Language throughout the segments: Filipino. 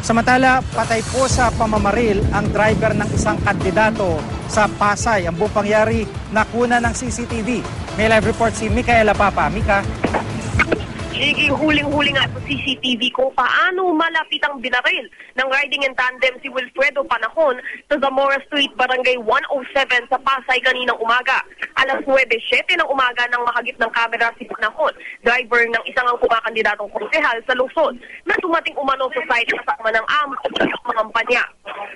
Samantala, patay po sa pamamaril ang driver ng isang kandidato sa Pasay. Ang buong pangyari nakuna ng CCTV. May live report si Micaela Papa. Mika. Sige, huling-huli nga sa CCTV kung paano malapit ang binaril ng riding in tandem si Wilfredo Panahon sa Zamora Street, Barangay 107 sa Pasay kaninang umaga. Alas 9:07 ng umaga nang makagip ng kamera si Panahon, driver ng isang ang kumakandidatong konsehal sa lungsod, na dumating umano sa site kasama ng amo at mga kampanya.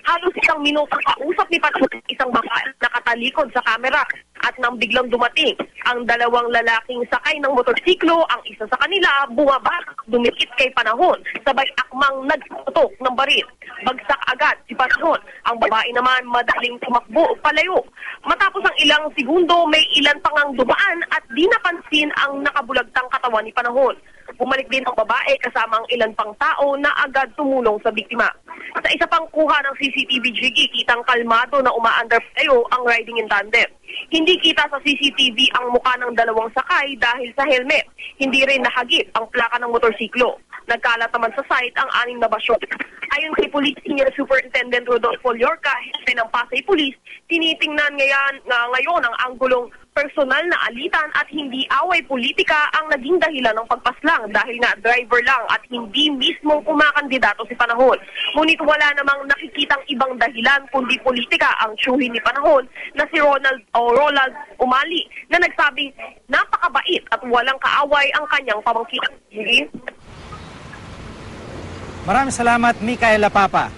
Halos isang minuto kausap ni Panahon isang babae nakatalikod sa kamera. At nang biglang dumating ang dalawang lalaking sakay ng motorsiklo, ang isa sa kanila bumaba, dumikit kay Panahon, sabay akmang nagtutok ng baril. Bagsak agad si Panahon. Ang babae naman madaling tumakbo palayo. Matapos ang ilang segundo, may ilan pang ang dumaan at di napansin ang nakabulagtang katawan ni Panahon. Bumalik din ang babae kasama ang ilan pang tao na agad tumulong sa biktima. Sa isa pang kuha ng CCTV, Jiggy, kitang kalmado na umaandar tayo ang riding in tandem. Hindi kita sa CCTV ang mukha ng dalawang sakay dahil sa helmet. Hindi rin nakagip ang plaka ng motorsiklo. Nagkalat naman sa site ang 6 na basyo. Ayon kay Police Senior Superintendent Rodolfo Llorca, hepe ng Pasay Police, tinitingnan ngayon ang anggulong personal na alitan at hindi away politika ang naging dahilan ng pagpaslang dahil nga driver lang at hindi mismong kumakandidato si Panahon. Ngunit wala namang nakikitang ibang dahilan kundi politika ang tiyuhin ni Panahon na si Roland Umali na nagsabing napakabait at walang kaaway ang kanyang pamangkin. Sige? Maraming salamat, Micaela Papa.